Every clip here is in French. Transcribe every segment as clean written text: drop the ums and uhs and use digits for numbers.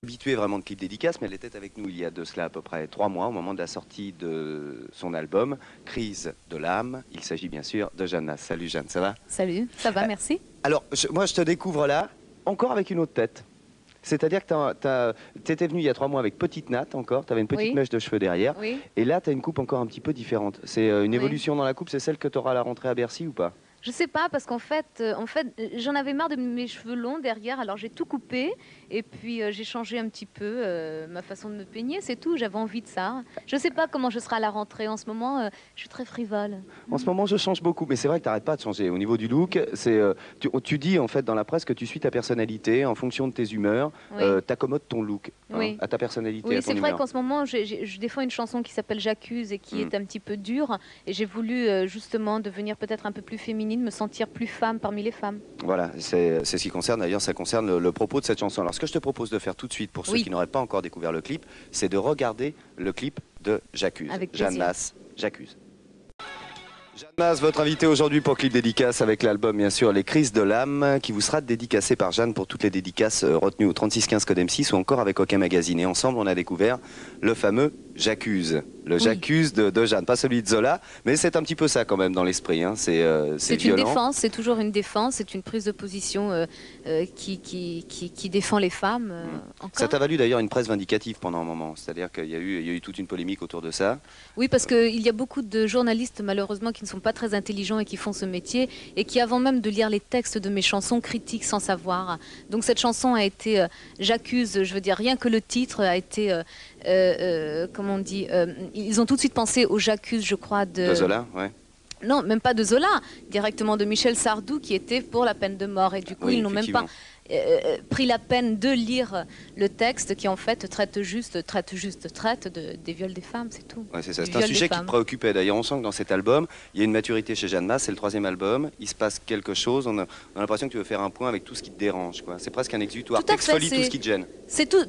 Habituée vraiment de clip dédicace, mais elle était avec nous il y a de cela à peu près 3 mois, au moment de la sortie de son album Crise de l'âme. Il s'agit bien sûr de Jeanne Mas. Salut Jeanne, ça va? Salut, ça va, merci. Alors, moi je te découvre là, encore avec une autre tête. C'est-à-dire que tu étais venu il y a 3 mois avec petite natte encore, tu avais une petite Oui. mèche de cheveux derrière, Oui. et là tu as une coupe encore un petit peu différente. C'est une Oui. évolution dans la coupe, c'est celle que tu auras à la rentrée à Bercy ou pas? Je sais pas, parce qu'en fait, j'en avais marre de mes cheveux longs derrière, alors j'ai tout coupé, et puis j'ai changé un petit peu ma façon de me peigner, c'est tout, j'avais envie de ça. Je sais pas comment je serai à la rentrée en ce moment, je suis très frivole. En ce moment, je change beaucoup, mais c'est vrai que tu n'arrêtes pas de changer. Au niveau du look, tu dis en fait dans la presse que tu suis ta personnalité en fonction de tes humeurs, Oui. t'accommodes ton look Oui. à ta personnalité, Oui, à ton c'est vrai humeur. qu'en ce moment, je défends une chanson qui s'appelle J'accuse et qui est un petit peu dure, et j'ai voulu justement devenir peut-être un peu plus féminine, me sentir plus femme parmi les femmes. Voilà, c'est ce qui concerne, d'ailleurs, ça concerne le propos de cette chanson. Alors, ce que je te propose de faire tout de suite, pour ceux Oui. qui n'auraient pas encore découvert le clip, c'est de regarder le clip de J'accuse. Avec plaisir. Jeanne Mas, J'accuse. Jeanne Mas, votre invitée aujourd'hui pour clip dédicace avec l'album, bien sûr, Les Crises de l'âme, qui vous sera dédicacé par Jeanne pour toutes les dédicaces retenues au 3615 code M6 ou encore avec OK Magazine. Et ensemble, on a découvert le fameux J'accuse. Le J'accuse de Jeanne, pas celui de Zola, mais c'est un petit peu ça quand même dans l'esprit. Hein. C'est une défense, c'est toujours une défense, c'est une prise de position qui défend les femmes. Encore. Ça t'a valu d'ailleurs une presse vindicative pendant un moment, c'est-à-dire qu'il y a eu toute une polémique autour de ça. Oui, parce qu'il y a beaucoup de journalistes malheureusement qui ne sont pas très intelligents et qui font ce métier et qui avant même de lire les textes de mes chansons critiquent sans savoir. Donc cette chanson a été, j'accuse, je veux dire rien que le titre a été, comment on dit, ils ont tout de suite pensé au j'accuse, je crois, De Zola, ouais. Non, même pas de Zola, directement de Michel Sardou qui était pour la peine de mort. Et du coup, Oui, ils n'ont même pas pris la peine de lire le texte qui en fait traite des viols des femmes, c'est tout. Ouais, c'est ça. C'est un sujet qui te préoccupait. D'ailleurs, on sent que dans cet album, il y a une maturité chez Jeanne Mas, c'est le 3e album, il se passe quelque chose, on a l'impression que tu veux faire un point avec tout ce qui te dérange. C'est presque un exutoire, t'exfolies tout ce qui te gêne. C'est tout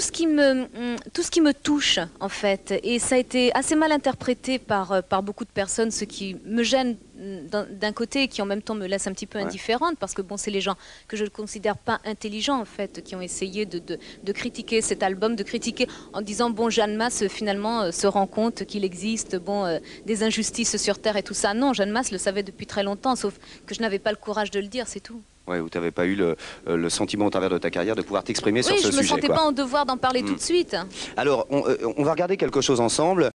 ce qui me touche en fait, et ça a été assez mal interprété par beaucoup de personnes, ce qui me gêne d'un côté et qui en même temps me laisse un petit peu indifférente, parce que bon, c'est les gens que je ne considère pas intelligents en fait qui ont essayé de critiquer cet album, de critiquer en disant bon, Jeanne Mas finalement se rend compte qu'il existe des injustices sur terre et tout ça. Non, Jeanne Mas le savait depuis très longtemps, sauf que je n'avais pas le courage de le dire, c'est tout. Ouais, où tu n'avais pas eu le sentiment au travers de ta carrière de pouvoir t'exprimer sur ce sujet. Oui, je ne me sentais pas en devoir d'en parler tout de suite. Alors, on va regarder quelque chose ensemble.